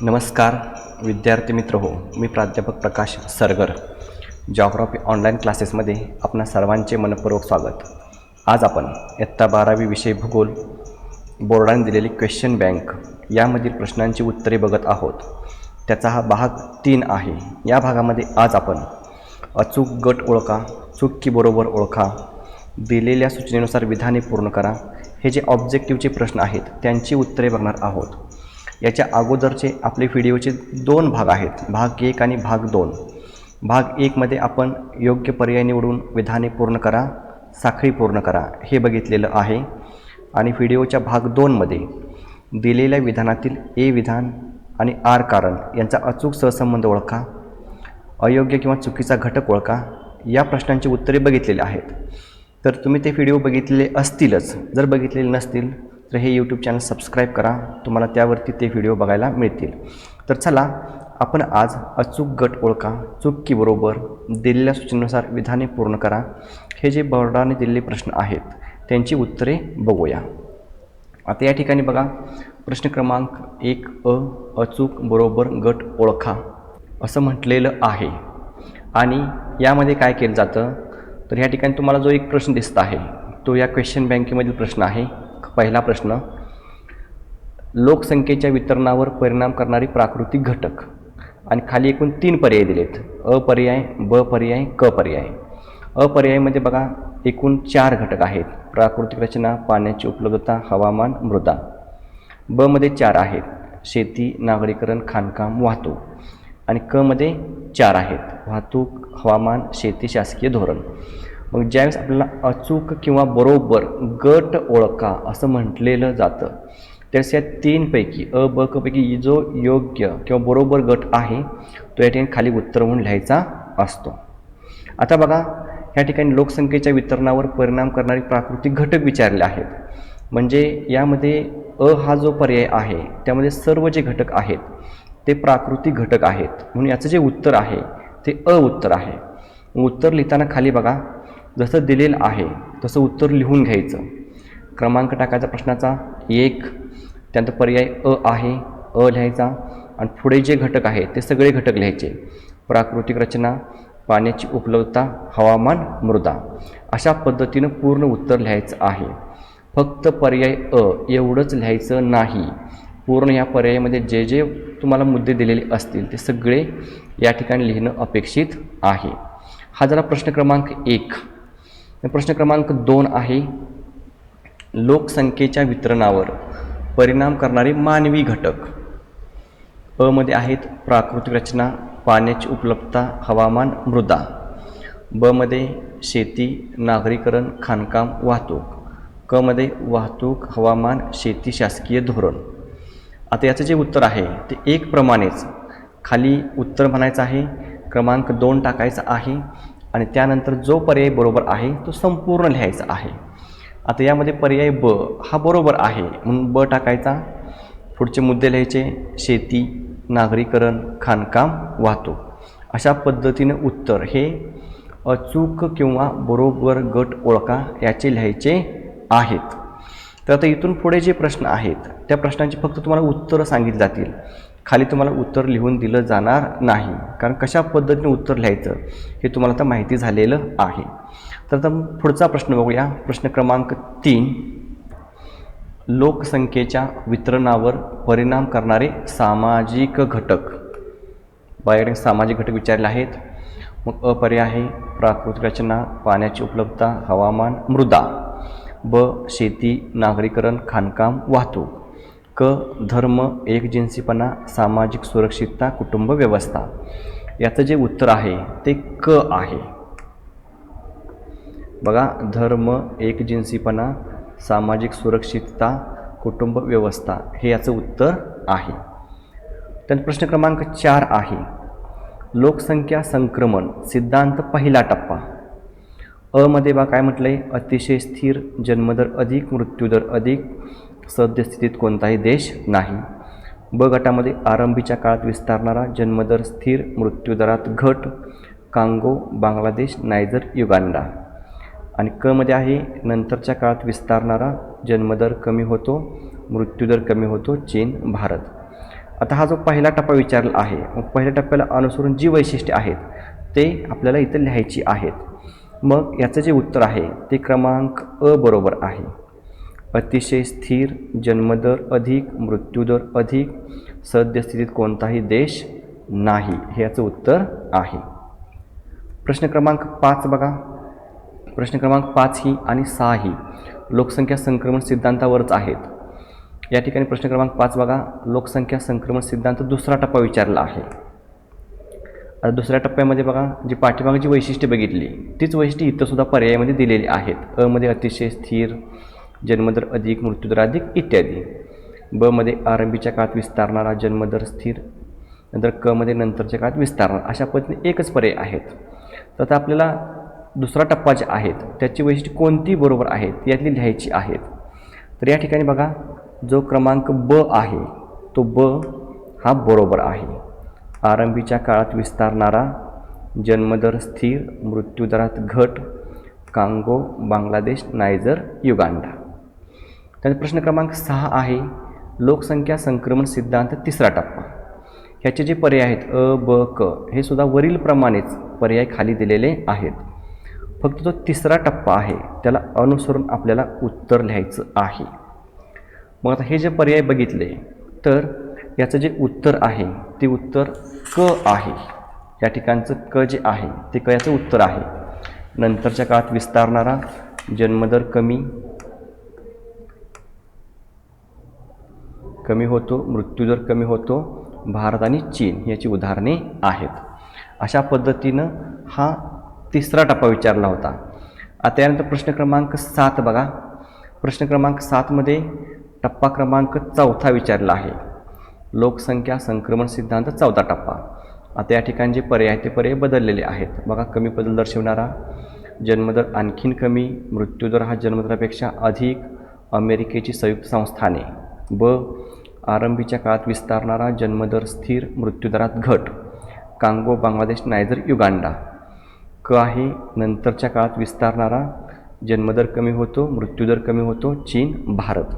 नमस्कार विद्यार्थी मित्र हो, मी प्राध्यापक प्रकाश सरगर जॉग्राफी ऑनलाईन क्लासेसमध्ये आपणा सर्वांचे मनपूर्वक स्वागत। आज आपण इयत्ता 12वी विषय भूगोल बोर्डाने दिलेली क्वेश्चन बँक यामधील प्रश्नांची उत्तरे बघत आहोत। त्याचा हा भाग 3 आहे। या भागामध्ये आज आपण अचूक गट ओळखा, चूक की बरोबर ओळखा, दिलेल्या सूचनेनुसार विधाने पूर्ण करा, हे जे ऑब्जेक्टिव्हचे प्रश्न आहेत त्यांची उत्तरे बघणार आहोत। याच्या अगोदरचे आपले व्हिडिओचे 2 भाग आहेत, भाग 1 आणि भाग 2। भाग 1 मध्ये आपण योग्य पर्याय निवडून विधाने पूर्ण करा, साखळी पूर्ण करा हे बघितलेलं आहे। आणि व्हिडिओच्या भाग 2 मध्ये दिलेल्या विधानातील ए विधान आणि आर कारण यांचा अचूक सहसंबंध ओळखा, अयोग्य किंवा चुकीचा घटक ओळखा या प्रश्नांची उत्तरे बघितलेली आहेत। तर तुम्ही ते व्हिडिओ बघितलेले असतीलच, जर बघितलेले नसतील तर हे यूट्यूब चॅनल सबस्क्राईब करा, तुम्हाला त्यावरती ते व्हिडिओ बघायला मिळतील। तर चला आपण आज अचूक गट ओळखा, चूक की बरोबर, दिलेल्या सूचनेनुसार विधाने पूर्ण करा हे जे बोर्डाने दिलेले प्रश्न आहेत त्यांची उत्तरे बघूया। आता या ठिकाणी बघा, प्रश्न क्रमांक 1 अचूक बरोबर गट ओळखा असं म्हटलेलं आहे। आणि यामध्ये काय केलं जातं तर या ठिकाणी तुम्हाला जो एक प्रश्न दिसत आहे तो या क्वेश्चन बँकेमधील प्रश्न आहे। पहिला प्रश्न, लोकसंख्येच्या वितरणावर परिणाम करणारे प्राकृतिक घटक, आणि खाली एकूण 3 पर्याय दिलेत, अ पर्याय, ब पर्याय, क पर्याय। अ पर्यायमध्ये बघा एकूण 4 घटक आहेत, प्राकृतिक रचना, पाण्याची उपलब्धता, हवामान, मृदा। ब मध्ये 4 आहेत, शेती, नागरीकरण, खाणकाम, वाहतूक। आणि क मध्ये 4 आहेत, वाहतूक, हवामान, शेती, शासकीय धोरण। मग ज्यावेळेस आपल्याला अचूक किंवा बरोबर गट ओळखा असं म्हटलेलं जातं त्यावेळेस या 3 पैकी अ ब क पैकी जो योग्य किंवा बरोबर गट आहे तो या ठिकाणी खाली उत्तर म्हणून लिहायचा असतो। आता बघा या ठिकाणी लोकसंख्येच्या वितरणावर परिणाम करणारे प्राकृतिक घटक विचारले आहेत, म्हणजे यामध्ये अ हा जो पर्याय आहे त्यामध्ये सर्व जे घटक आहेत ते प्राकृतिक घटक आहेत, म्हणून याचं जे उत्तर आहे ते अ उत्तर आहे। उत्तर लिहिताना खाली बघा जसं दिलेलं आहे तसं उत्तर लिहून घ्यायचं, क्रमांक टाकायचा प्रश्नाचा 1, त्यानंतर पर्याय अ आहे, अ लिहायचा, आणि पुढे जे घटक आहेत ते सगळे घटक लिहायचे, प्राकृतिक रचना, पाण्याची उपलब्धता, हवामान, मृदा। अशा पद्धतीनं पूर्ण उत्तर लिहायचं आहे। फक्त पर्याय अ एवढंच लिहायचं नाही, पूर्ण या पर्यायामध्ये जे जे तुम्हाला मुद्दे दिलेले असतील ते सगळे या ठिकाणी लिहिणं अपेक्षित आहे। हा झाला प्रश्न क्रमांक 1। प्रश्न क्रमांक 2 आहे, लोकसंख्येच्या वितरणावर परिणाम करणारे मानवी घटक। अ मध्ये आहेत प्राकृतिक रचना, पाण्याची उपलब्धता, हवामान, मृदा। ब मध्ये शेती, नागरीकरण, खाणकाम, वाहतूक। क मध्ये वाहतूक, हवामान, शेती, शासकीय धोरण। आता याचं जे उत्तर आहे ते 1 प्रमाणेच खाली उत्तर म्हणायचं आहे, क्रमांक 2 टाकायचा आहे, आणि त्यानंतर जो पर्याय बरोबर आहे तो संपूर्ण लिहायचा आहे। आता यामध्ये पर्याय ब हा बरोबर आहे म्हणून ब टाकायचा, पुढचे मुद्दे लिहायचे, शेती, नागरीकरण, खाणकाम, वाहतूक। अशा पद्धतीनं उत्तर हे अचूक किंवा बरोबर गट ओळखा याचे लिहायचे आहेत। तर आता इथून पुढे जे प्रश्न आहेत त्या प्रश्नांची फक्त तुम्हाला उत्तरं सांगितली जातील, खाली तुम्हाला उत्तर लिहून दिलं जाणार नाही, कारण कशा पद्धतीने उत्तर लिहायचं हे तुम्हाला आता माहिती झालेलं आहे। तर आता पुढचा प्रश्न बघूया, प्रश्न क्रमांक 3, लोकसंख्येच्या वितरणावर परिणाम करणारे सामाजिक घटक। बाहेर सामाजिक घटक विचारले आहेत। मग अ पर्याय आहे प्राकृतिक रचना, पाण्याची उपलब्धता, हवामान, मृदा। ब शेती, नागरीकरण, खाणकाम, वाहतूक। क धर्म, एकजिन्सीपणा, सामाजिक सुरक्षितता, कुटुंब व्यवस्था। याचं जे उत्तर आहे ते क आहे। बघा, धर्म, एकजिन्सीपणा, सामाजिक सुरक्षितता, कुटुंब व्यवस्था हे याचं उत्तर आहे। त्यानंतर प्रश्न क्रमांक 4 आहे, लोकसंख्या संक्रमण सिद्धांत पहिला टप्पा। अ मध्ये बा काय म्हटलंय, अतिशय स्थिर, जन्मदर अधिक, मृत्यूदर अधिक, सद्यस्थितीत कोणताही देश नाही। ब गटामध्ये आरंभीच्या काळात विस्तारणारा, जन्मदर स्थिर, मृत्यूदरात घट, कांगो, बांगलादेश, नायजर, युगांडा। आणि क मध्ये आहे नंतरच्या काळात विस्तारणारा, जन्मदर कमी होतो, मृत्यूदर कमी होतो, चीन, भारत। आता हा जो पहिला टप्पा विचारला आहे, मग पहिल्या टप्प्याला अनुसरून जी वैशिष्ट्ये आहेत ते आपल्याला इथं लिहायची आहेत। मग याचं जे उत्तर आहे ते क्रमांक अ बरोबर आहे। अतिशय स्थिर, जन्मदर अधिक, मृत्यूदर अधिक, सद्यस्थितीत कोणताही देश नाही, हे याचं उत्तर आहे। प्रश्न क्रमांक 5 बघा। प्रश्न क्रमांक 5 ही आणि 6 ही लोकसंख्या संक्रमण सिद्धांतावरच आहेत। या ठिकाणी प्रश्न क्रमांक 5 बघा, लोकसंख्या संक्रमण सिद्धांत दुसरा टप्पा विचारला आहे। आता दुसऱ्या टप्प्यामध्ये बघा, जी पाठीमागची वैशिष्ट्ये बघितली तीच वैशिष्ट्ये इथं सुद्धा पर्यायामध्ये दिलेली आहेत। अ मध्ये अतिशय स्थिर, जन्मदर अधिक, मृत्यूदर अधिक इत्यादी। ब मध्ये आरंभीच्या काळात विस्तारणारा, जन्मदर स्थिर, नंतर क मध्ये नंतरच्या काळात विस्तारणार, अशा पद्धतीने एकच पर्याय आहेत। तर आता आपल्याला दुसरा टप्पा जे आहेत त्याची वैशिष्ट्ये कोणती बरोबर आहेत यातली लिहायची आहेत। तर या ठिकाणी बघा, जो क्रमांक ब आहे तो ब हा बरोबर आहे। आरंभीच्या काळात विस्तारणारा, जन्मदर स्थिर, मृत्यूदरात घट, कांगो, बांगलादेश, नायजर, युगांडा। त्यानंतर प्रश्न क्रमांक 6 आहे, लोकसंख्या संक्रमण सिद्धांत तिसरा टप्पा। ह्याचे जे पर्याय आहेत अ ब क हे सुद्धा वरील प्रमाणेच पर्याय खाली दिलेले आहेत। फक्त जो तिसरा टप्पा आहे त्याला अनुसरून आपल्याला उत्तर लिहायचं आहे। मग आता हे जे पर्याय बघितले तर याचं जे उत्तर आहे ते उत्तर क आहे। या ठिकाणचं क जे आहे ते क याचं उत्तर आहे। नंतरच्या काळात विस्तारणारा, जन्मदर कमी होतो, मृत्यूदर कमी होतो, भारत आणि चीन याची उदाहरणे आहेत। अशा पद्धतीनं हा तिसरा टप्पा विचारला होता। आता यानंतर प्रश्न क्रमांक 7 बघा। प्रश्न क्रमांक 7 मध्ये टप्पा क्रमांक 4 विचारला आहे, लोकसंख्या संक्रमण सिद्धांत 4था टप्पा। आता या ठिकाणी जे पर्याय आहेत ते पर्याय बदललेले आहेत बघा। कमी बदल दर्शवणारा, जन्मदर आणखीन कमी, मृत्यूदर हा जन्मदरापेक्षा अधिक, अमेरिकेची संयुक्त संस्थाने। ब आरंभीच्या काळात विस्तारणारा, जन्मदर स्थिर, मृत्यूदरात घट, कांगो, बांगलादेश, नायजर, युगांडा। क आहे, नंतरच्या काळात विस्तारणारा, जन्मदर कमी होतो, मृत्यूदर कमी होतो, चीन, भारत।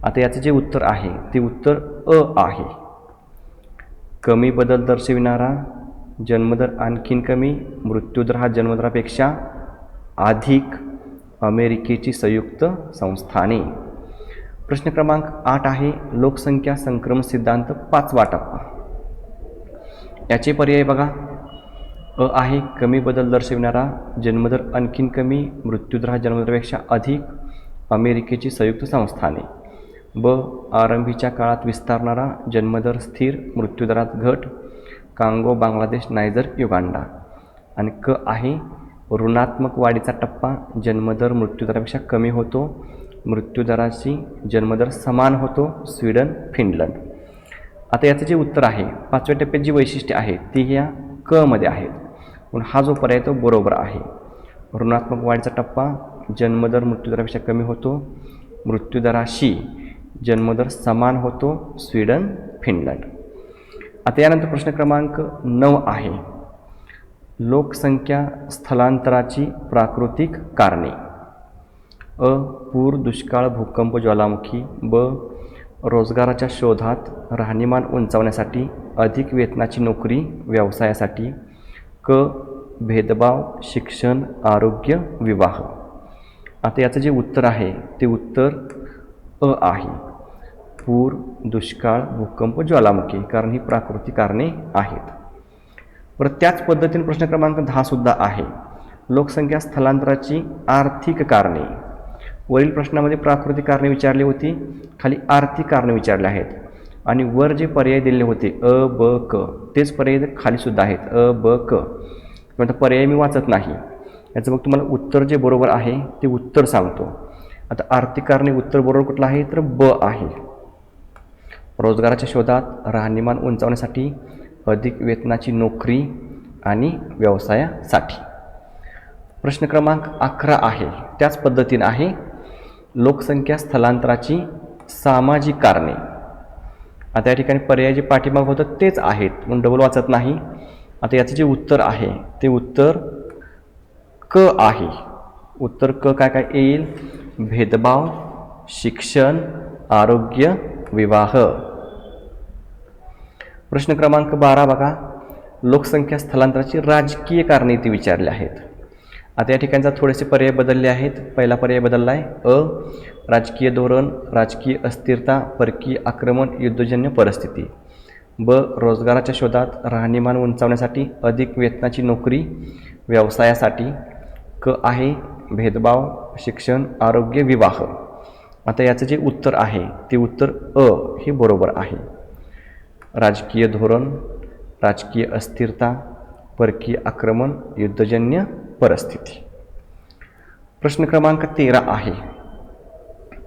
आता याचं जे उत्तर आहे ते उत्तर अ आहे। कमी बदल दर्शविणारा, जन्मदर आणखीन कमी, मृत्यूदर हा जन्मदरापेक्षा अधिक, अमेरिकेची संयुक्त संस्थाने। प्रश्न क्रमांक 8 आहे, लोकसंख्या संक्रमण सिद्धांत 5वा टप्पा। याचे पर्याय बघा। अ आहे, कमी बदल दर्शविणारा, जन्मदर आणखीन कमी, मृत्यूदर हा जन्मदरापेक्षा अधिक, अमेरिकेची संयुक्त संस्थाने। ब आरंभीच्या काळात विस्तारणारा, जन्मदर स्थिर, मृत्यूदरात घट, कांगो, बांगलादेश, नायजर, युगांडा। आणि क आहे, ऋणात्मक वाढीचा टप्पा, जन्मदर मृत्यूदरापेक्षा कमी होतो, मृत्यूदराशी जन्मदर समान होतो, स्वीडन, फिनलंड। आता याचं जे उत्तर आहे 5व्या टप्प्यात जी वैशिष्ट्ये आहेत ती ह्या क मध्ये आहेत, म्हणून हा जो पर्याय तो बरोबर आहे। ऋणात्मक वाढीचा टप्पा, जन्मदर मृत्यूदरापेक्षा कमी होतो, मृत्यूदराशी जन्मदर समान होतो, स्वीडन, फिनलंड। आता यानंतर प्रश्न क्रमांक 9 आहे, लोकसंख्या स्थलांतराची प्राकृतिक कारणे। अ पूर, दुष्काळ, भूकंप, ज्वालामुखी। ब रोजगाराच्या शोधात, राहणीमान उंचावण्यासाठी, अधिक वेतनाची नोकरी, व्यवसायासाठी। क भेदभाव, शिक्षण, आरोग्य, विवाह। आता याचं जे उत्तर आहे ते उत्तर अ आहे। पूर, दुष्काळ, भूकंप, ज्वालामुखी, कारण ही प्राकृतिक कारणे आहेत। परत त्याच पद्धतीने प्रश्न क्रमांक 10 सुद्धा आहे, लोकसंख्या स्थलांतराची आर्थिक कारणे। वरील प्रश्नामध्ये प्राकृतिक कारणे विचारली होती, खाली आर्थिक कारणे विचारले आहेत। आणि वर जे पर्याय दिलेले होते अ ब क तेच पर्याय खाली सुद्धा आहेत अ ब क। म्हणजे पर्याय मी वाचत नाही, याचं मग तुम्हाला उत्तर जे बरोबर आहे ते उत्तर सांगतो। आता आर्थिक कारणे उत्तर बरोबर कुठलं आहे तर ब आहे। रोजगाराच्या शोधात, राहणीमान उंचावण्यासाठी, अधिक वेतनाची नोकरी आणि व्यवसायासाठी। प्रश्न क्रमांक 11 आहे, त्याच पद्धतीने आहे, लोकसंख्या स्थलांतराची सामाजिक कारणे। आता या ठिकाणी पर्याय जे पाठीमाग होतं तेच आहेत, म्हणून डबल वाचत नाही। आता याचं जे उत्तर आहे ते उत्तर क आहे। उत्तर क काय काय येईल, भेदभाव, शिक्षण, आरोग्य, विवाह। प्रश्न क्रमांक 12 बघा, लोकसंख्या स्थलांतराची राजकीय कारणे इथे विचारले आहेत. आता या ठिकाणचा थोडेसे पर्याय बदलले आहेत. पहिला पर्याय बदलला आहे अ, राजकीय धोरण, राजकीय अस्थिरता, परकीय आक्रमण, युद्धजन्य परिस्थिती. ब, रोजगाराच्या शोधात, राहणीमान उंचावण्यासाठी, अधिक वेतनाची नोकरी, व्यवसायासाठी. क आहे भेदभाव, शिक्षण, आरोग्य, विवाह. आता याचं जे उत्तर आहे ते उत्तर अ हे बरोबर आहे. राजकीय धोरण, राजकीय अस्थिरता, परकीय आक्रमण, युद्धजन्य परिस्थिती. प्रश्न क्रमांक 13 आहे,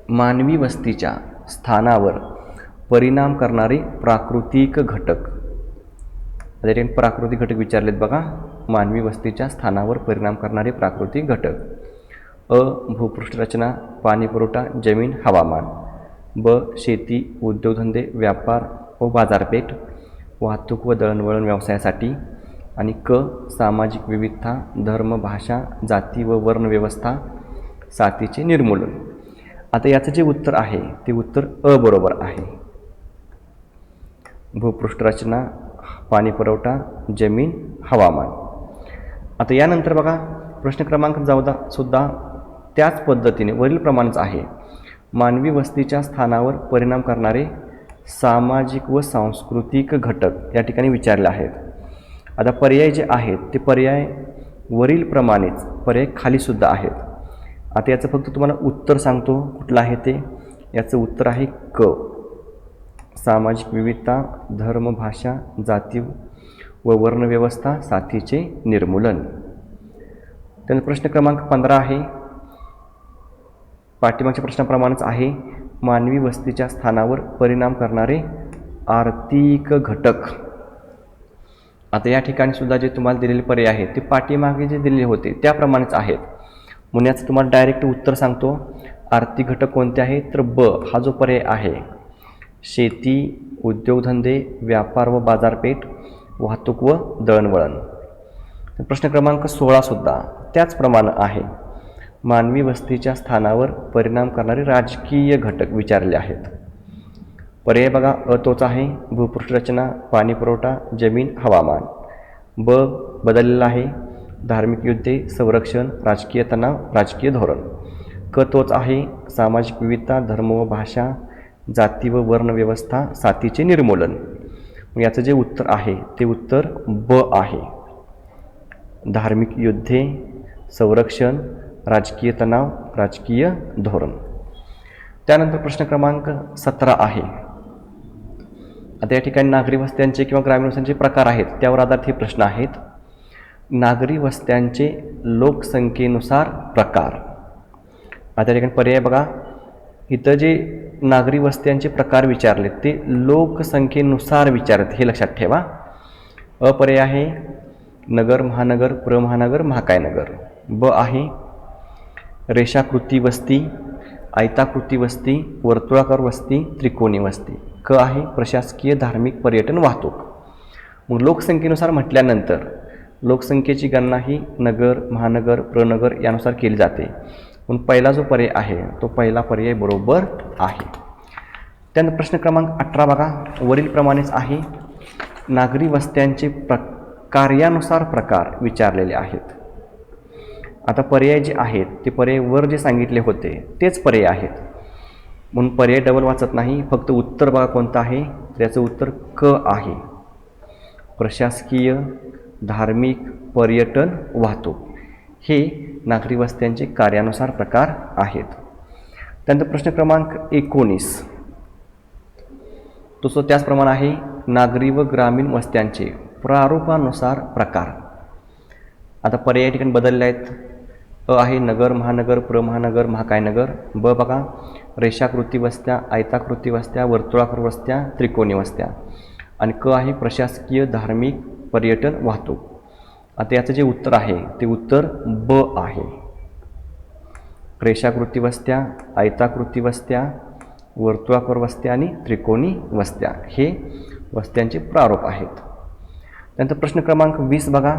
मानवी वस्तीच्या स्थानावर परिणाम करणारे प्राकृतिक घटक. प्राकृतिक घटक विचारलेत बघा. मानवी वस्तीच्या स्थानावर परिणाम करणारे प्राकृतिक घटक. अ, भूपृष्ठ रचना, पाणी पुरवठा, जमीन, हवामान. ब, शेती, उद्योगधंदे, व्यापार व बाजारपेठ, वाहतूक व दळणवळण व्यवसायासाठी. आणि क, सामाजिक विविधता, धर्म, भाषा, जाती व वर्ण व्यवस्था, साथीचे निर्मूलन. आता याचं जे उत्तर आहे ते उत्तर अ बरोबर आहे. भूपृष्ठ रचना, पाणी पुरवठा, जमीन, हवामान. आता यानंतर बघा प्रश्न क्रमांक 14 सुद्धा त्याच पद्धतीने वरीलप्रमाणेच आहे. मानवी वस्तीच्या स्थानावर परिणाम करणारे सामाजिक व सांस्कृतिक घटक या ठिकाणी विचारले आहेत. आता पर्याय जे आहेत ते पर्याय वरीलप्रमाणेच पर्याय खालीसुद्धा आहेत. आता याचं फक्त तुम्हाला उत्तर सांगतो कुठलं आहे ते. याचं उत्तर आहे क, सामाजिक विविधता, धर्म, भाषा, जाती व वर्णव्यवस्था, साथीचे निर्मूलन. त्यानंतर प्रश्न क्रमांक 15 आहे, पाठीमागच्या प्रश्नाप्रमाणेच आहे. मानवी वस्तीच्या स्थानावर परिणाम करणारे आर्थिक घटक. आता या ठिकाणी सुद्धा जे तुम्हाला दिलेले पर्याय आहेत ते पाठीमागे जे दिलेले होते त्याप्रमाणेच आहेत. म्हणून याचं तुम्हाला डायरेक्ट उत्तर सांगतो. आर्थिक घटक कोणते आहेत तर ब हा जो पर्याय आहे, शेती, उद्योगधंदे, व्यापार व बाजारपेठ, वाहतूक व दळणवळण. प्रश्न क्रमांक 16 सुद्धा त्याचप्रमाणे आहे. मानवी वस्तीच्या स्थानावर परिणाम करणारे राजकीय घटक विचारले आहेत. पर्याय बघा अ तोच आहे, भूपृष्ठ रचना, पाणी पुरवठा, जमीन, हवामान. ब बदललेला आहे, धार्मिक युद्धे, संरक्षण, राजकीय तणाव, राजकीय धोरण. क तोच आहे, सामाजिक विविधता, धर्म व भाषा, जाती व वर्ण व्यवस्था, साथीचे निर्मूलन. याचं जे उत्तर आहे ते उत्तर ब आहे, धार्मिक युद्धे, संरक्षण, राजकीय तणाव, राजकीय धोरण. त्यानंतर प्रश्न क्रमांक 17 आहे. आता या ठिकाणी नागरी वस्त्यांचे किंवा ग्रामीण वस्त्यांचे प्रकार आहेत त्यावर आधारित हे प्रश्न आहेत. नागरी वस्त्यांचे लोकसंख्येनुसार प्रकार. आता या ठिकाणी पर्याय बघा, इथं जे नागरी वस्त्यांचे प्रकार विचारले ते लोकसंख्येनुसार विचारत, हे लक्षात ठेवा. अ पर्याय आहे नगर, महानगर, प्रमहानगर, महाकाय नगर. ब आहे रेषाकृती वस्ती, आयताकृती वस्ती, वर्तुळाकार वस्ती, त्रिकोणी वस्ती. क आहे प्रशासकीय, धार्मिक, पर्यटन, वाहतूक. मग लोकसंख्येनुसार म्हटल्यानंतर लोकसंख्येची गणना ही नगर, महानगर, प्रनगर यानुसार केली जाते. म्हणून पहिला जो पर्याय आहे तो पहिला पर्याय बरोबर आहे. त्यानंतर प्रश्न क्रमांक 18 बघा, वरीलप्रमाणेच आहे. नागरी वस्त्यांचे कार्यानुसार प्रकार विचारलेले आहेत. आता पर्याय जे आहेत ते पर्याय वर जे सांगितले होते तेच पर्याय आहेत, म्हणून पर्याय डबल वाचत नाही. फक्त उत्तर बघा कोणतं आहे, त्याचं उत्तर क आहे, प्रशासकीय, धार्मिक, पर्यटन, वाहतूक. हे नागरी वस्त्यांचे कार्यानुसार प्रकार आहेत. त्यानंतर प्रश्न क्रमांक 19 तो त्याचप्रमाणे आहे. नागरी व ग्रामीण वस्त्यांचे प्रारूपानुसार प्रकार. आता पर्याय ठिकाणी बदलले आहेत. अ आहे नगर, महानगर, प्रमहानगर, महाकाय नगर. ब बघा रेषाकृती वस्त्या, आयताकृती वस्त्या, वर्तुळाकार वस्त्या, त्रिकोणी वस्त्या. आणि क आहे प्रशासकीय, धार्मिक, पर्यटन, वाहतूक. आता याचं जे उत्तर आहे ते उत्तर ब आहे, रेषाकृती वस्त्या, आयताकृती वस्त्या, वर्तुळाकार वस्त्या आणि त्रिकोणी वस्त्या हे वस्त्यांचे प्रारूप आहेत. त्यानंतर प्रश्न क्रमांक 20 बघा,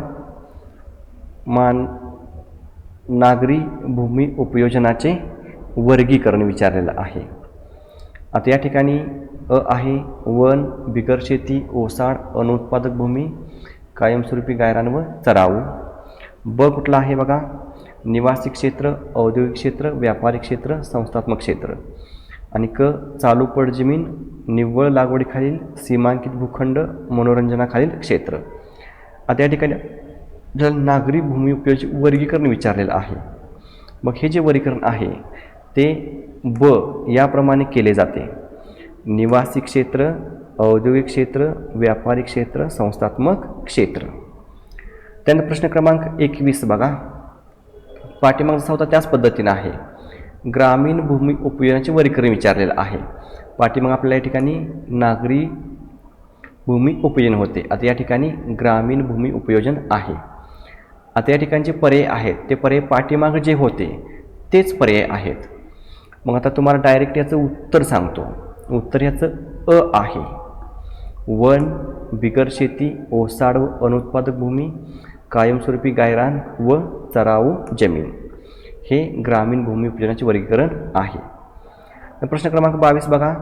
नागरी भूमी उपयोजनाचे वर्गीकरण विचारलेलं आहे. आता या ठिकाणी आहे वन, बिगर शेती, ओसाड, अनुत्पादक भूमी, कायमस्वरूपी गायरान व चराऊ. ब कुठला आहे बघा, निवासी क्षेत्र, औद्योगिक क्षेत्र, व्यापारिक क्षेत्र, संस्थात्मक क्षेत्र. आणि क चालू पड जमीन, निव्वळ लागवडीखालील सीमांकित भूखंड, मनोरंजनाखालील क्षेत्र. आता या ठिकाणी नागरी भूमी उपयोगाचे वर्गीकरण विचारलेलं आहे. मग हे जे वर्गीकरण आहे ते ब याप्रमाणे केले जाते: निवासी क्षेत्र, औद्योगिक क्षेत्र, व्यापारिक क्षेत्र, संस्थात्मक क्षेत्र. त्यानंतर प्रश्न क्रमांक 21 बघा, पाठीमाग जसा होता त्याच पद्धतीनं आहे. ग्रामीण भूमी उपयोजनाचे वर्गीकरण विचारलेलं आहे. पाठीमाग आपल्याला या ठिकाणी नागरी भूमी उपयोजन होते, आता या ठिकाणी ग्रामीण भूमी उपयोजन आहे. आता या ठिकाणचे पर्याय आहेत ते पर्याय पाठीमाग जे होते तेच पर्याय आहेत. मग आता तुम्हाला डायरेक्ट याचं उत्तर सांगतो. उत्तर याचं अ आहे, वन, बिगर शेती, ओसाड व अनुत्पादक भूमी, कायमस्वरूपी गायरान व चराऊ जमीन हे ग्रामीण भूमी उपयोजनाचे वर्गीकरण आहे. प्रश्न क्रमांक 22 बघा,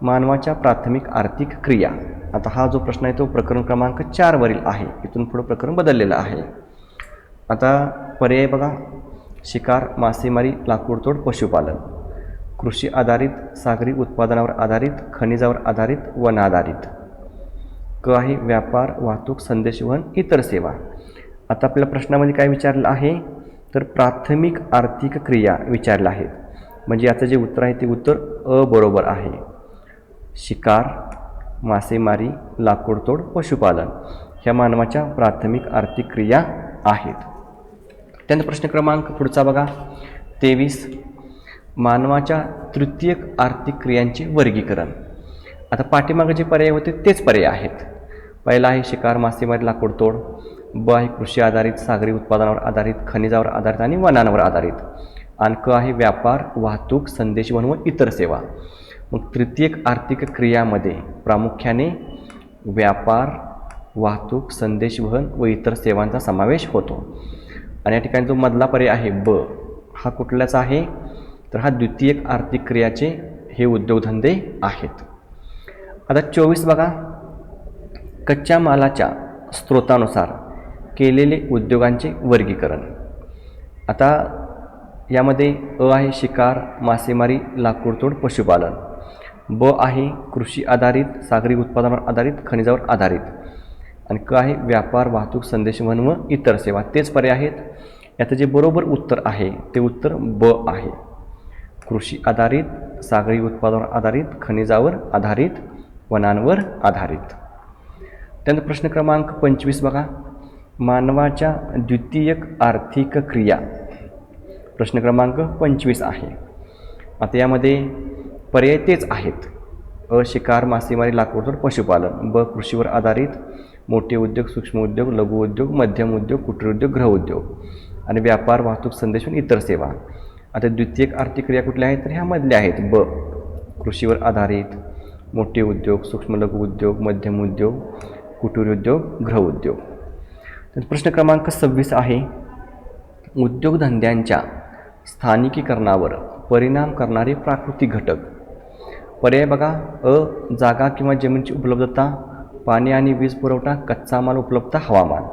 मानवाच्या प्राथमिक आर्थिक क्रिया. आता हा जो प्रश्न आहे तो प्रकरण क्रमांक 4 वरील आहे. इथून पुढे प्रकरण बदललेलं आहे. आता पर्याय बघा, शिकार, मासेमारी, लाकूडतोड, पशुपालन, कृषी आधारित, सागरी उत्पादनावर आधारित, खनिजावर आधारित, वन आधारित. क आहे व्यापार, वाहतूक, संदेशवहन, इतर सेवा. आता आपल्या प्रश्नामध्ये काय विचारलं आहे तर प्राथमिक आर्थिक क्रिया विचारल्या आहेत. म्हणजे याचं जे उत्तर आहे ते उत्तर अ बरोबर आहे. शिकार, मासेमारी, लाकूडतोड, पशुपालन ह्या मानवाच्या प्राथमिक आर्थिक क्रिया आहेत. त्यानंतर प्रश्न क्रमांक पुढचा बघा 23, मानवाच्या तृतीयक आर्थिक क्रियांचे वर्गीकरण. आता पाठीमागे जे पर्याय होते तेच पर्याय आहेत. पहिला आहे शिकार, मासेमारी, लाकूडतोड. ब आहे कृषी आधारित, सागरी उत्पादनावर आधारित, खनिजावर आधारित आणि वनांवर आधारित. आणि क आहे व्यापार, वाहतूक, संदेशवहन व इतर सेवा. मग तृतीयक आर्थिक क्रियामध्ये प्रामुख्याने व्यापार, वाहतूक, संदेशवहन व इतर सेवांचा समावेश होतो. आणि या ठिकाणी जो मधला पर्याय आहे ब हा कुठल्याचा आहे तर हा द्वितीयक आर्थिक क्रियाचे हे उद्योगधंदे आहेत. आता 24 बघा, कच्च्या मालाच्या स्रोतानुसार केलेले उद्योगांचे वर्गीकरण. आता यामध्ये अ आहे शिकार, मासेमारी, लाकूडतोड, पशुपालन. ब आहे कृषी आधारित, सागरी उत्पादनावर आधारित, खनिजावर आधारित. आणि क आहे व्यापार, वाहतूक, संदेशवहन व इतर सेवा. तेच पर्याय आहेत. याचं जे बरोबर उत्तर आहे ते उत्तर ब आहे, कृषी आधारित, सागरी उत्पादनावर आधारित, खनिजावर आधारित, वनांवर आधारित. त्यानंतर प्रश्न क्रमांक 25 बघा, मानवाच्या द्वितीयक आर्थिक क्रिया. प्रश्न क्रमांक 25 आहे. आता यामध्ये पर्याय तेच आहेत. अ शिकार, मासेमारी, लाकूडतोड, पशुपालन. ब कृषीवर आधारित, मोठे उद्योग, सूक्ष्म उद्योग, लघु उद्योग, मध्यम उद्योग, कुटीर उद्योग, गृह उद्योग. आणि व्यापार, वाहतूक, संदेशवहन, इतर सेवा. आता द्वितीयक आर्थिक क्रिया कुठल्या आहेत तर ह्यामधल्या आहेत. ब कृषीवर आधारित, मोठे उद्योग, सूक्ष्म लघु उद्योग, मध्यम उद्योग, कुटीर उद्योग, गृह उद्योग. तर प्रश्न क्रमांक 26 आहे, उद्योगधंद्यांच्या स्थानिकीकरणावर परिणाम करणारे प्राकृतिक घटक. पर्याय बघा, अ जागा किंवा जमिनीची उपलब्धता, पाणी आणि वीज पुरवठा, कच्चा माल उपलब्धता, हवामान.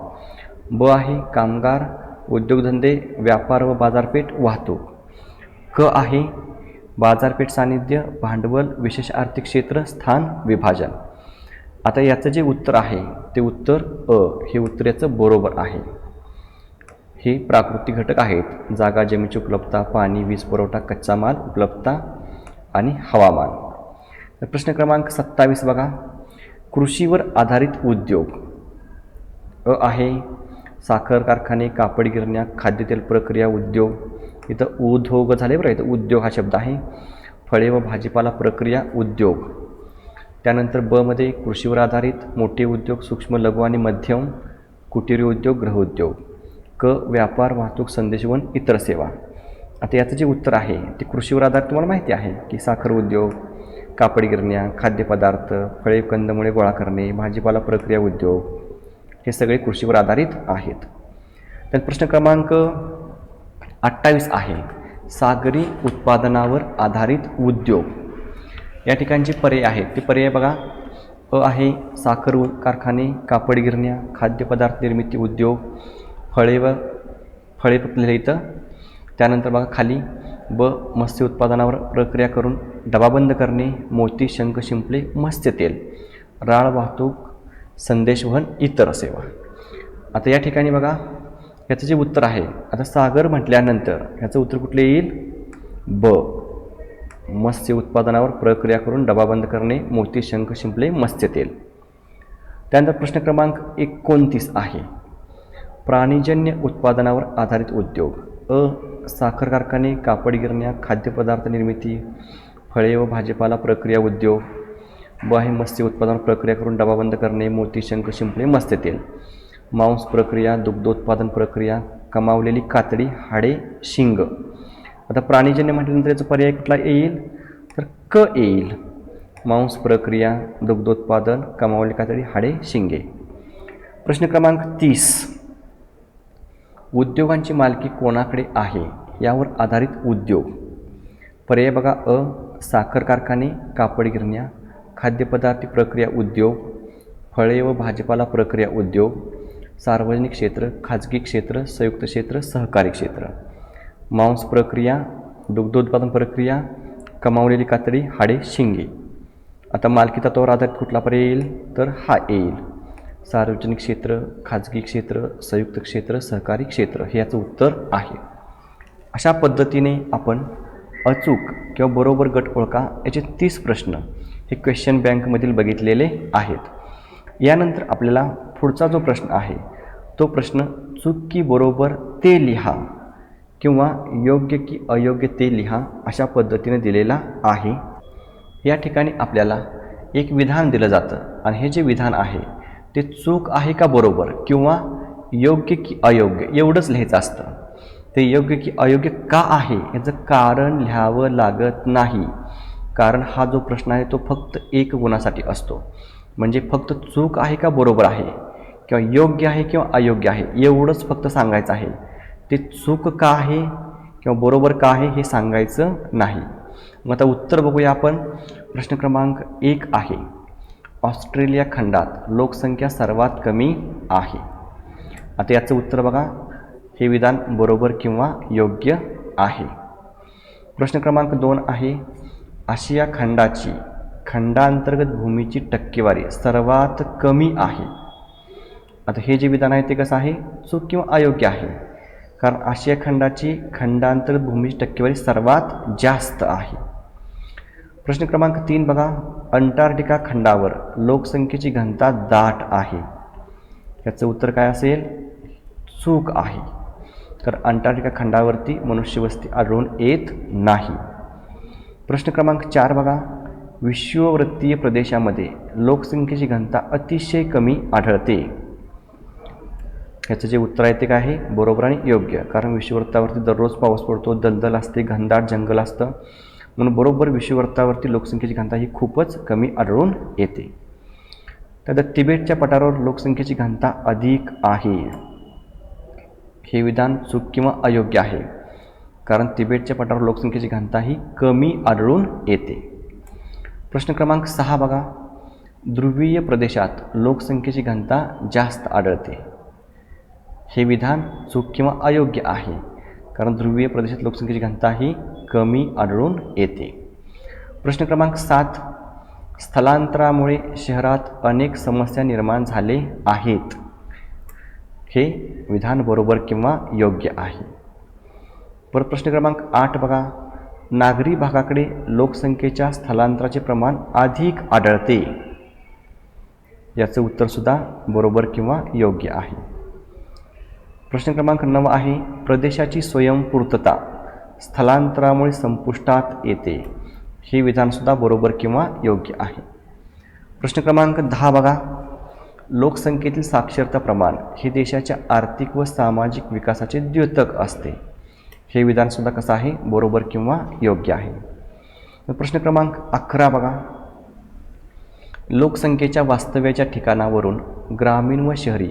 ब आहे कामगार, उद्योगधंदे, व्यापार व बाजारपेठ, वाहतूक. क आहे बाजारपेठ सान्निध्य, भांडवल, विशेष आर्थिक क्षेत्र, स्थान, विभाजन. आता याचं जे उत्तर आहे ते उत्तर अ हे उत्तर याचं बरोबर आहे. हे प्राकृतिक घटक आहेत: जागा, जमिनीची उपलब्धता, पाणी, वीज पुरवठा, कच्चा माल उपलब्धता आणि हवामान. तर प्रश्न क्रमांक 27 बघा, कृषीवर आधारित उद्योग. अ आहे साखर कारखाने, कापड गिरण्या, खाद्यतेल प्रक्रिया उद्योग. इथं उद्योग झाले बरं, इथं उद्योग हा शब्द आहे. फळे व भाजीपाला प्रक्रिया उद्योग. त्यानंतर ब मध्ये कृषीवर आधारित, मोठे उद्योग, सूक्ष्म लघु आणि मध्यम, कुटीर उद्योग, गृह उद्योग. क व्यापार, वाहतूक, संदेशवहन, इतर सेवा. आता याचं जे उत्तर आहे ते कृषीवर आधारित तुम्हाला माहिती आहे की साखर उद्योग, कापड गिरण्या, खाद्यपदार्थ, फळे कंदमुळे गोळा करणे, भाजीपाला प्रक्रिया उद्योग हे सगळे कृषीवर आधारित आहेत. तर प्रश्न क्रमांक 28 आहे, सागरी उत्पादनावर आधारित उद्योग. या ठिकाणचे पर्याय आहेत ते पर्याय बघा. अ आहे साखर कारखाने, कापड गिरण्या, खाद्यपदार्थ निर्मिती उद्योग, फळे पिकलेले इथं. त्यानंतर बघा खाली ब मत्स्य उत्पादनावर प्रक्रिया करून डबाबंद करणे, मोती, शंख, शिंपले, मत्स्य तेल, राळ वाहतूक, संदेशवहन, इतर सेवा. आता या ठिकाणी बघा याचं जे उत्तर आहे, आता सागर म्हटल्यानंतर याचं उत्तर कुठले येईल? ब मत्स्य उत्पादनावर प्रक्रिया करून डबाबंद करणे, मोती, शंख, शिंपले, मत्स्य तेल. त्यानंतर प्रश्न क्रमांक 29 आहे प्राणीजन्य उत्पादनावर आधारित उद्योग. अ साखर कारखाने, कापड गिरण्या, खाद्यपदार्थ निर्मिती, फळे व भाजीपाला प्रक्रिया उद्योग. ब आहे मत्स्य उत्पादनावर प्रक्रिया करून डबाबंद करणे, मोती, शंख, शिंपले, मत्स्य तेल, मांस प्रक्रिया, दुग्धोत्पादन प्रक्रिया, कमावलेली कातडी, हाडे, शिंग. आता प्राणीजन्य म्हटल्यानंतर याचा पर्याय कुठला येईल? तर क येईल. मांस प्रक्रिया, दुग्धोत्पादन, कमावलेली कातडी, हाडे, शिंगे. प्रश्न क्रमांक 30 उद्योगांची मालकी कोणाकडे आहे यावर आधारित उद्योग. पर्याय बघा. अ साखर कारखाने, कापड गिरण्या, खाद्यपदार्थ प्रक्रिया उद्योग, फळे व भाजीपाला प्रक्रिया उद्योग, सार्वजनिक क्षेत्र, खाजगी क्षेत्र, संयुक्त क्षेत्र, सहकारी क्षेत्र, मांस प्रक्रिया, दुग्धोत्पादन प्रक्रिया, कमावलेली कातडी, हाडे, शिंगे. आता मालकी तत्वावर आधारित कुठला पर्याय येईल? तर हा येईल. सार्वजनिक क्षेत्र, खाजगी क्षेत्र, संयुक्त क्षेत्र, सहकारी क्षेत्र हे याचं उत्तर आहे. अशा पद्धतीने आपण अचूक किंवा बरोबर गट ओळखा याचे 30 प्रश्न हे क्वेश्चन बँकमधील बघितलेले आहेत. यानंतर आपल्याला पुढचा जो प्रश्न आहे तो प्रश्न चूक की बरोबर ते लिहा किंवा योग्य की अयोग्य ते लिहा अशा पद्धतीने दिलेला आहे. या ठिकाणी आपल्याला एक विधान दिलं जातं आणि हे जे विधान आहे ते चूक आहे का बरोबर किंवा योग्य की अयोग्य एवढंच लिहायचं असतं. ते योग्य की अयोग्य का आहे याचं कारण लिहावं लागत नाही. कारण हा जो प्रश्न आहे तो फक्त एक गुणासाठी असतो. म्हणजे फक्त चूक आहे का बरोबर आहे किंवा योग्य आहे किंवा अयोग्य आहे एवढंच फक्त सांगायचं आहे. ते चूक का आहे किंवा बरोबर का आहे हे सांगायचं नाही. मग आता उत्तर बघूया आपण. प्रश्न क्रमांक 1 आहे ऑस्ट्रेलिया खंडात लोकसंख्या सर्वात कमी आहे. आता याचं उत्तर बघा. हे विधान बरोबर किंवा योग्य आहे. प्रश्न क्रमांक 2 आहे आशिया खंडाची खंडांतर्गत भूमीची टक्केवारी सर्वात कमी आहे. आता हे जे विधान आहे ते कसं आहे? चूक किंवा अयोग्य आहे. कारण आशिया खंडाची खंडांतर्गत भूमीची टक्केवारी सर्वात जास्त आहे. प्रश्न क्रमांक 3 बघा अंटार्क्टिका खंडावर लोकसंख्येची घनता दाट आहे. याचं उत्तर काय असेल? चूक आहे. तर अंटार्क्टिका खंडावरती मनुष्यवस्ती आढळून येत नाही. प्रश्न क्रमांक 4 बघा विषुववृत्तीय प्रदेशामध्ये लोकसंख्येची घनता अतिशय कमी आढळते. याचं जे उत्तर आहे ते काय आहे? बरोबर आणि योग्य. कारण विषुववृत्तावरती दररोज पाऊस पडतो, दलदल असते, घनदाट जंगल असतं, म्हणून बरोबर विषुववृत्तावरती लोकसंख्येची घनता ही खूपच कमी आढळून येते. तर तिबेटच्या पठारावर लोकसंख्येची घनता अधिक आहे. हे विधान चूक किंवा अयोग्य आहे. कारण तिबेटच्या पठारावर लोकसंख्येची घनता ही कमी आढळून येते. प्रश्न क्रमांक 6 बघा ध्रुवीय प्रदेशात लोकसंख्येची घनता जास्त आढळते. हे विधान चूक किंवा अयोग्य आहे. कारण ध्रुवीय प्रदेशात लोकसंख्येची घनता ही कमी आढळून येते. प्रश्न क्रमांक 7 स्थलांतरामुळे शहरात अनेक समस्या निर्माण झाले आहेत. हे विधान बरोबर किंवा योग्य आहे. परत प्रश्न क्रमांक 8 बघा नागरी भागाकडे लोकसंख्येच्या स्थलांतराचे प्रमाण अधिक आढळते. याचं उत्तरसुद्धा बरोबर किंवा योग्य आहे. प्रश्न क्रमांक 9 आहे प्रदेशाची स्वयंपूर्तता स्थलांतरामुळे संपुष्टात येते. हे विधानसुद्धा बरोबर किंवा योग्य आहे. प्रश्न क्रमांक 10 बघा लोकसंख्येतील साक्षरता प्रमाण हे देशाच्या आर्थिक व सामाजिक विकासाचे द्योतक असते. हे विधानसुद्धा कसं आहे? बरोबर किंवा योग्य आहे. प्रश्न क्रमांक 11 बघा लोकसंख्येच्या वास्तव्याच्या ठिकाणावरून ग्रामीण व शहरी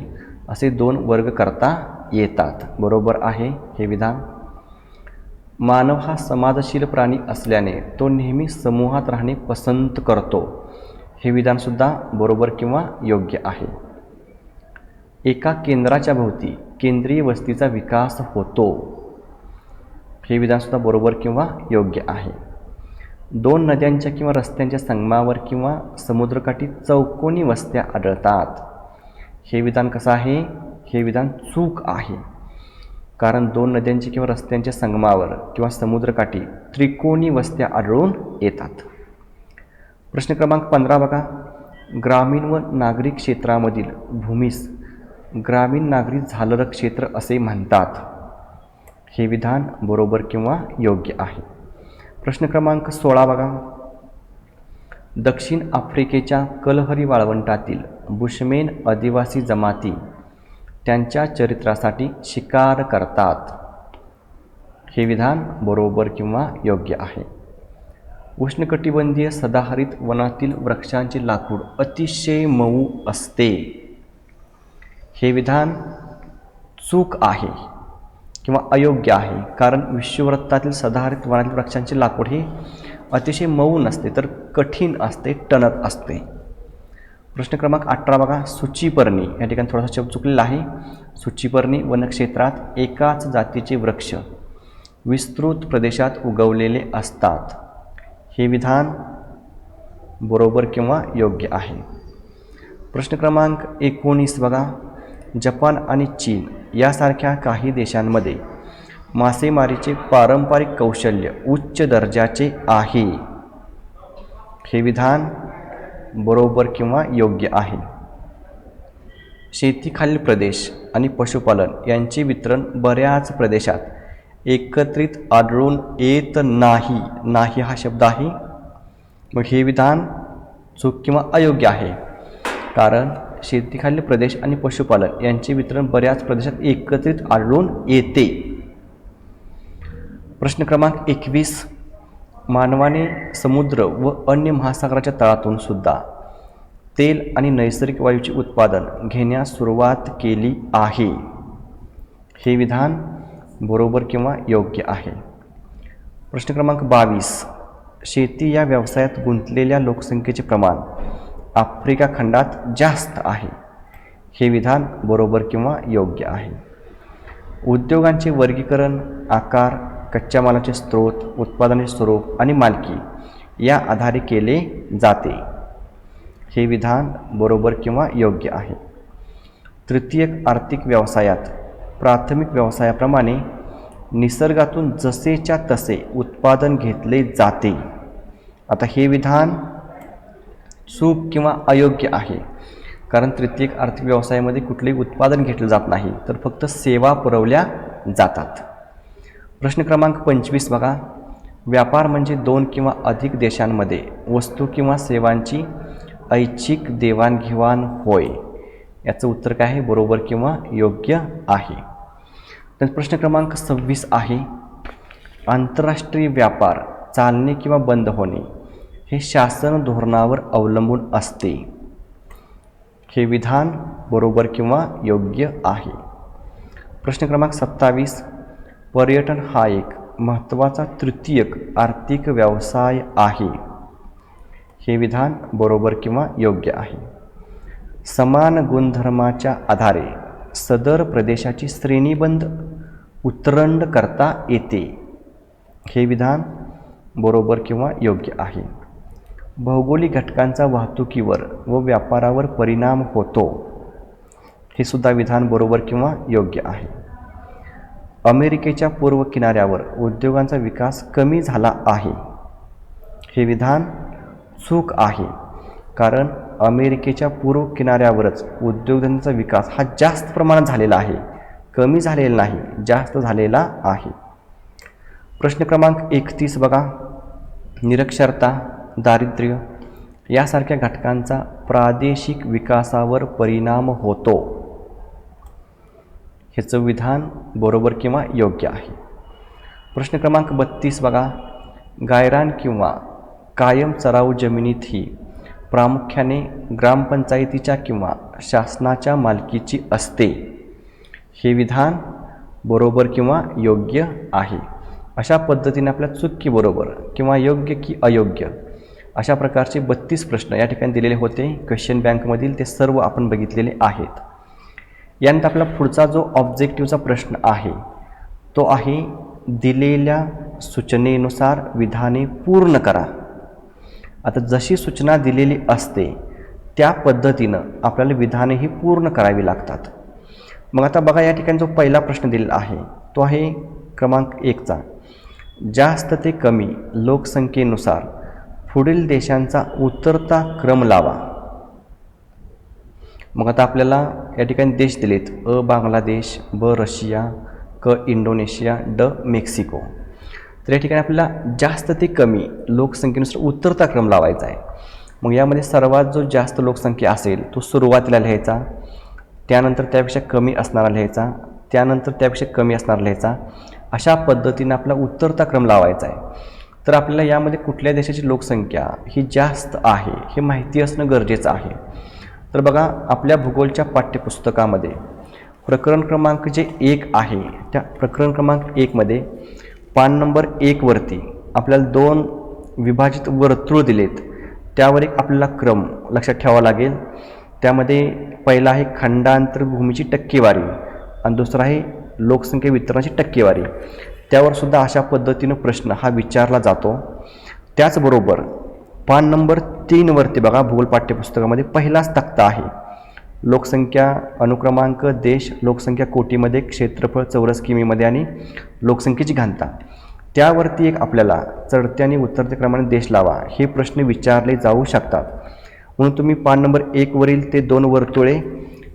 असे 2 वर्ग करता येतात. बरोबर आहे हे विधान. मानव हा समाजशील प्राणी असल्याने तो नेहमी समूहात राहणे पसंत करतो. हे विधानसुद्धा बरोबर किंवा योग्य आहे. एका केंद्राच्या भोवती केंद्रीय वस्तीचा विकास होतो. हे विधानसुद्धा बरोबर किंवा योग्य आहे. दोन नद्यांच्या किंवा रस्त्यांच्या संगमावर किंवा समुद्रकाठी चौकोनी वस्त्या आढळतात. हे विधान कसं आहे? हे विधान चूक आहे. कारण दोन नद्यांच्या किंवा रस्त्यांच्या संगमावर किंवा समुद्रकाठी त्रिकोणी वस्त्या आढळून येतात. प्रश्न क्रमांक 15 बघा. ग्रामीण व नागरी क्षेत्रामधील भूमीस ग्रामीण नागरी झालर क्षेत्र असे म्हणतात. हे विधान बरोबर किंवा योग्य आहे. प्रश्न क्रमांक 16 बघा. दक्षिण आफ्रिकेच्या कलहरी वाळवंटातील बुशमेन आदिवासी जमाती त्यांच्या चरित्रासाठी शिकार करतात. हे विधान बरोबर किंवा योग्य आहे. उष्णकटिबंधीय सदाहरित वनातील वृक्षांचे लाकूड अतिशय मऊ असते. हे विधान चूक आहे किंवा अयोग्य आहे. कारण विषुववृत्तातील सदाहरित वनातील वृक्षांचे लाकूड हे अतिशय मऊ नसते तर कठीण असते, टणक असते. प्रश्न क्रमांक 18 बघा. सूचीपर्णी या ठिकाणी थोडासा शब्द चुकलेला आहे. सूचीपर्णी वनक्षेत्रात एकाच जातीचे वृक्ष विस्तृत प्रदेशात उगवलेले असतात. हे विधान बरोबर किंवा योग्य आहे. प्रश्न क्रमांक 19 बघा. जपान आणि चीन यासारख्या काही देशांमध्ये मासेमारीचे पारंपरिक कौशल्य उच्च दर्जाचे आहे. हे विधान बरोबर किंवा योग्य आहे. शेतीखालील प्रदेश आणि पशुपालन यांचे वितरण बऱ्याच प्रदेशात एकत्रित आढळून येत नाही. नाही हा शब्द आहे. मग हे विधान चूक किंवा अयोग्य आहे. कारण शेतीखालील प्रदेश आणि पशुपालन यांचे वितरण बऱ्याच प्रदेशात एकत्रित आढळून येते. प्रश्न क्रमांक 21. मानवाने समुद्र व अन्य महासागराच्या तळातून सुद्धा तेल आणि नैसर्गिक वायूचे उत्पादन घेण्यास सुरुवात केली आहे. हे विधान बरोबर किंवा योग्य आहे. प्रश्न क्रमांक 22. शेती या व्यवसायात गुंतलेल्या लोकसंख्येचे प्रमाण आफ्रिका खंडात जास्त आहे. हे विधान बरोबर किंवा योग्य आहे. उद्योगांचे वर्गीकरण आकार, कच्च्या मालाचे स्रोत, उत्पादनाचे स्वरूप आणि मालकी या आधारे केले जाते. हे विधान बरोबर किंवा योग्य आहे. तृतीयक आर्थिक व्यवसायात प्राथमिक व्यवसायाप्रमाणे निसर्गातून जसेच्या तसे उत्पादन घेतले जाते. आता हे विधान चूक किंवा अयोग्य आहे. कारण तृतीयक आर्थिक व्यवसायामध्ये कुठलेही उत्पादन घेतले जात नाही तर फक्त सेवा पुरवल्या जातात. प्रश्न क्रमांक 25 बघा. व्यापार म्हणजे दोन किंवा अधिक देशांमध्ये वस्तू किंवा सेवांची ऐच्छिक देवाणघेवाण होय. याचं उत्तर काय आहे? बरोबर किंवा योग्य आहे. तर प्रश्न क्रमांक 26 आहे. आंतरराष्ट्रीय व्यापार चालणे किंवा बंद होणे हे शासन धोरणावर अवलंबून असते. हे विधान बरोबर किंवा योग्य आहे. प्रश्न क्रमांक 27. पर्यटन हा एक महत्त्वाचा तृतीयक आर्थिक व्यवसाय आहे. हे विधान बरोबर किंवा योग्य आहे. समान गुणधर्माच्या आधारे सदर प्रदेशाची श्रेणीबंध उतरंड करता येते. हे विधान बरोबर किंवा योग्य आहे. भौगोलिक घटकांचा वाहतुकीवर व व्यापारावर परिणाम होतो. हे सुद्धा विधान बरोबर किंवा योग्य आहे. अमेरिकेच्या पूर्व किनाऱ्यावर उद्योगांचा विकास कमी झाला आहे. हे विधान चूक आहे. कारण अमेरिकेच्या पूर्व किनाऱ्यावरच उद्योगधंद्याचा विकास हा जास्त प्रमाणात झालेला आहे. कमी झालेला नाही, जास्त झालेला आहे. प्रश्न क्रमांक 31 बघा. निरक्षरता, दारिद्र्य यासारख्या घटकांचा प्रादेशिक विकासावर परिणाम होतो. ह्याचं विधान बरोबर किंवा योग्य आहे. प्रश्न क्रमांक 32 बघा. गायरान किंवा कायम चराऊ जमिनीतही प्रामुख्याने ग्रामपंचायतीच्या किंवा शासनाच्या मालकीची असते. हे विधान बरोबर किंवा योग्य आहे. अशा पद्धतीने आपल्या चूक की बरोबर किंवा योग्य की अयोग्य अशा प्रकारचे 32 प्रश्न या ठिकाणी दिलेले होते क्वेश्चन बँकमधील, ते सर्व आपण बघितलेले आहेत. यानंतर आपला पुढचा जो ऑब्जेक्टिव्हचा प्रश्न आहे तो आहे दिलेल्या सूचनेनुसार विधाने पूर्ण करा. आता जशी सूचना दिलेली असते त्या पद्धतीनं आपल्याला विधाने ही पूर्ण करावी लागतात. मग आता बघा, या ठिकाणी जो पहिला प्रश्न दिलेला आहे तो आहे क्रमांक 1चा. जास्त ते कमी लोकसंख्येनुसार पुढील देशांचा उतरता क्रम लावा. मग आता आपल्याला या ठिकाणी देश दिलेत: अ बांगलादेश, ब रशिया, क इंडोनेशिया, ड मेक्सिको. तर या ठिकाणी आपल्याला जास्त ते कमी लोकसंख्येनुसार उतरता क्रम लावायचा आहे. मग यामध्ये सर्वात जो जास्त लोकसंख्या असेल तो सुरुवातीला लिहायचा, त्यानंतर त्यापेक्षा कमी असणारा लिहायचा, त्यानंतर त्यापेक्षा कमी असणारा लिहायचा. अशा पद्धतीने आपला उतरता क्रम लावायचा आहे. तर आपल्याला यामध्ये कुठल्या देशाची लोकसंख्या ही जास्त आहे हे माहिती असणं गरजेचं आहे. तर बघा, आपल्या भूगोलच्या पाठ्यपुस्तकामध्ये प्रकरण क्रमांक जे 1 आहे त्या प्रकरण क्रमांक 1मध्ये पान नंबर 1 वरती आपल्याला 2 विभाजित वर्तुळ दिलेत. त्यावर एक आपल्याला क्रम लक्षात ठेवावा लागेल. त्यामध्ये पहिला आहे खंडांतर भूमीची टक्केवारी आणि दुसरा आहे लोकसंख्या वितरणाची टक्केवारी. त्यावर सुद्धा अशा पद्धतीनं प्रश्न हा विचारला जातो. त्याचबरोबर पान नंबर 3 वरती बघा, भूगोल पाठ्यपुस्तकामध्ये पहिलाच तक्ता आहे लोकसंख्या अनुक्रमांक, देश, लोकसंख्या कोटीमध्ये, क्षेत्रफळ चौरस किमीमध्ये आणि लोकसंख्येची घनता. त्यावरती एक आपल्याला चढत्या आणि उतरत्या क्रमाने देश लावा हे प्रश्न विचारले जाऊ शकतात. म्हणून तुम्ही पान नंबर 1 वरील ते 2 वर्तुळे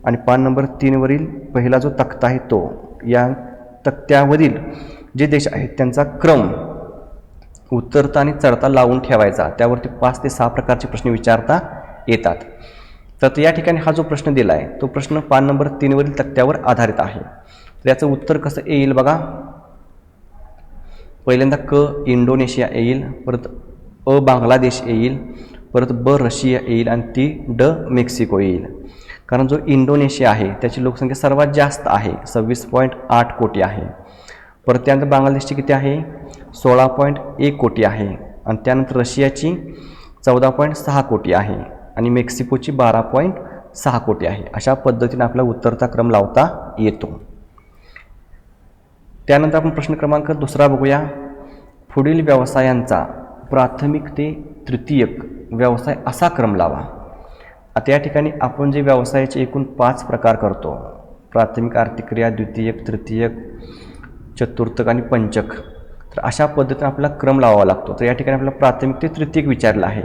आणि पान नंबर 3 वरील पहिला जो तक्ता आहे तो, या तक्त्यावरील जे देश आहेत त्यांचा क्रम उतरता आणि चढता लावून ठेवायचा. त्यावरती 5 ते 6 प्रकारचे प्रश्न विचारता येतात. तर या ठिकाणी हा जो प्रश्न दिला आहे तो प्रश्न पान नंबर 3 वरील तक्त्यावर आधारित आहे. तर याचं उत्तर कसं येईल बघा, पहिल्यांदा क इंडोनेशिया येईल, परत अ बांगलादेश येईल, परत ब रशिया येईल आणि ती ड मेक्सिको येईल. कारण जो इंडोनेशिया आहे त्याची लोकसंख्या सर्वात जास्त आहे, 26.8 कोटी आहे. परत त्यानंतर बांगलादेशची किती आहे, 16.1 कोटी आहे. आणि त्यानंतर रशियाची 14.6 कोटी आहे आणि मेक्सिकोची 12.6 कोटी आहे. अशा पद्धतीने आपला उतरता क्रम लावता येतो. त्यानंतर आपण प्रश्न क्रमांक 2 बघूया. पुढील व्यवसायांचा प्राथमिक ते तृतीयक व्यवसाय असा क्रम लावा. आता या ठिकाणी आपण जे व्यवसायाचे एकूण 5 प्रकार करतो, प्राथमिक, आर्थिक क्रिया, द्वितीयक, तृतीयक, चतुर्थक आणि पंचक, तर अशा पद्धतीने आपला क्रम लावावा लागतो. तर या ठिकाणी आपल्याला प्राथमिक ते तृतीयक विचारलं आहे.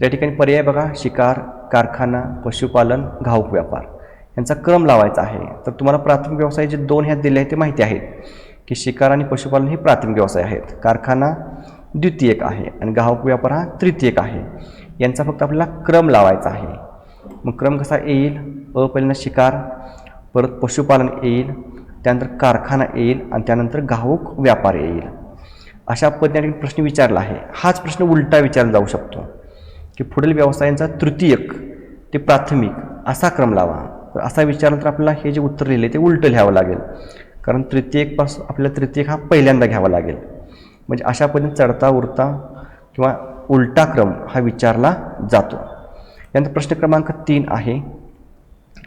या ठिकाणी पर्याय बघा, शिकार, कारखाना, पशुपालन, घाऊक व्यापार यांचा क्रम लावायचा आहे. तर तुम्हाला प्राथमिक व्यवसाय जे 2 ह्यात दिले आहेत ते माहिती आहेत की शिकार आणि पशुपालन हे प्राथमिक व्यवसाय आहेत, कारखाना द्वितीयक आहे आणि घाऊक व्यापार हा तृतीयक आहे. यांचा फक्त आपल्याला क्रम लावायचा आहे. मग क्रम कसा येईल, अ पहिल्यांदा शिकार, परत पशुपालन येईल, त्यानंतर कारखाना येईल आणि त्यानंतर घाऊक व्यापार येईल. अशा पद्धतीने प्रश्न विचारला आहे. हाच प्रश्न उलटा विचारला जाऊ शकतो की पुढील व्यवसायांचा तृतीयक ते प्राथमिक असा क्रम लावा. तर असा विचारला तर आपल्याला हे जे उत्तर लिहिले ते उलटं लिहावं लागेल, कारण तृतीयकपासून आपल्याला तृतीयक हा पहिल्यांदा घ्यावा लागेल. म्हणजे अशा पद्धतीने चढता उरता किंवा उलटा क्रम हा विचारला जातो. यानंतर प्रश्न क्रमांक 3 आहे,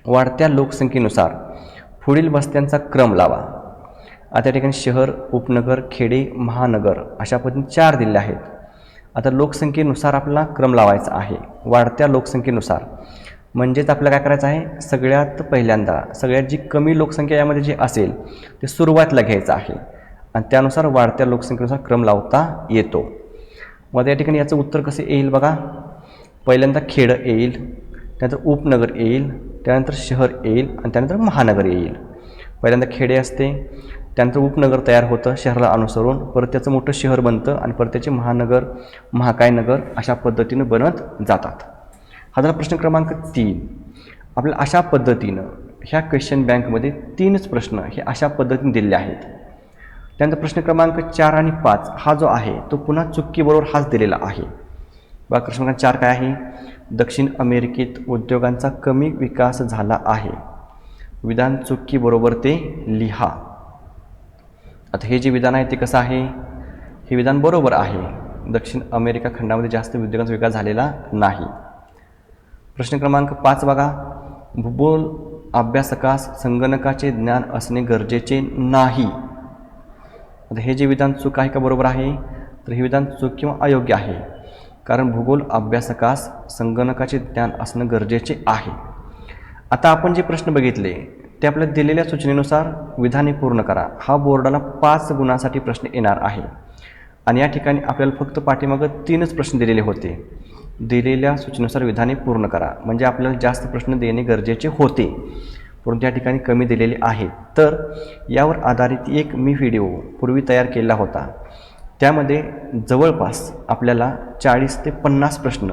वाढत्या लोकसंख्येनुसार पुढील वस्त्यांचा क्रम लावा. आता या ठिकाणी शहर, उपनगर, खेडे, महानगर अशा पद्धतीने 4 दिले आहेत. आता लोकसंख्येनुसार आपल्याला क्रम लावायचा आहे. वाढत्या लोकसंख्येनुसार म्हणजेच आपल्याला काय करायचं आहे, सगळ्यात पहिल्यांदा सगळ्यात जी कमी लोकसंख्या यामध्ये जे असेल ते सुरुवातीला घ्यायचं आहे आणि त्यानुसार वाढत्या लोकसंख्येनुसार क्रम लावता येतो. मग या ठिकाणी याचं उत्तर कसं येईल बघा, पहिल्यांदा खेड येईल, त्यानंतर उपनगर येईल, त्यानंतर शहर येईल आणि त्यानंतर महानगर येईल. पहिल्यांदा खेडे असते, त्यानंतर उपनगर तयार होतं शहराला अनुसरून, परत त्याचं मोठं शहर बनतं आणि परत त्याचे महानगर, महाकाय नगर अशा पद्धतीनं बनत जातात. हा झाला प्रश्न क्रमांक 3. आपल्याला अशा पद्धतीनं ह्या क्वेश्चन बँकमध्ये 3च प्रश्न हे अशा पद्धतीने दिलेले आहेत. त्यानंतर प्रश्न क्रमांक 4 आणि 5 हा जो आहे तो पुन्हा चुकीबरोबर हाच दिलेला आहे. बघा, प्रश्न क्रमांक 4 काय आहे, दक्षिण अमेरिकेत उद्योगांचा कमी विकास झाला आहे. विधान चुकीबरोबर ते लिहा. आता हे जे विधान आहे ते कसं आहे, हे विधान बरोबर आहे. दक्षिण अमेरिका खंडामध्ये जास्त उद्योगांचा विकास झालेला नाही. प्रश्न क्रमांक 5 बघा, भूगोल अभ्यासकास संगणकाचे ज्ञान असणे गरजेचे नाही. आता हे जे विधान चूक आहे का बरोबर आहे, तर हे विधान चूक किंवा अयोग्य आहे. कारण भूगोल अभ्यासकास संगणकाचे ज्ञान असणं गरजेचे आहे. आता आपण जे प्रश्न बघितले ते आपल्या दिलेल्या सूचनेनुसार विधाने पूर्ण करा. हा बोर्डाला 5 गुणांसाठी प्रश्न येणार आहे आणि या ठिकाणी आपल्याला फक्त पाठीमागं 3च प्रश्न दिलेले होते. दिलेल्या सूचनेनुसार विधाने पूर्ण करा म्हणजे आपल्याला जास्त प्रश्न देणे गरजेचे होते, परंतु या ठिकाणी कमी दिलेले आहेत. तर यावर आधारित एक मी व्हिडिओ पूर्वी तयार केला होता. त्यामध्ये जवळपास आपल्याला 40 ते 50 प्रश्न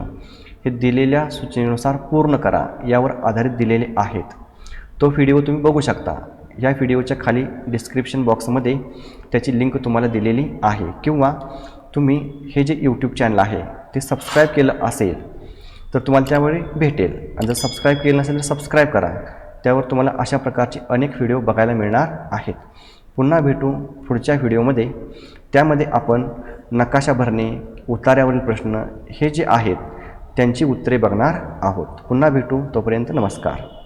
हे दिलेल्या सूचनेनुसार पूर्ण करा यावर आधारित दिलेले आहेत. तो व्हिडिओ तुम्ही बघू शकता. या व्हिडिओच्या खाली डिस्क्रिप्शन बॉक्समध्ये त्याची लिंक तुम्हाला दिलेली आहे, किंवा तुम्ही हे जे यूट्यूब चॅनल आहे ते सबस्क्राईब केलं असेल तर तुम्हाला त्यावेळी भेटेल. आणि जर सबस्क्राईब केलं नसेल तर सबस्क्राईब करा. त्यावर तुम्हाला अशा प्रकारचे अनेक व्हिडिओ बघायला मिळणार आहेत. पुन्हा भेटू पुढच्या व्हिडिओमध्ये. त्यामध्ये आपण नकाशा भरणे, उतार्यावरील प्रश्न हे जे आहेत त्यांची उत्तरे बघणार आहोत. पुन्हा भेटू. तोपर्यंत नमस्कार.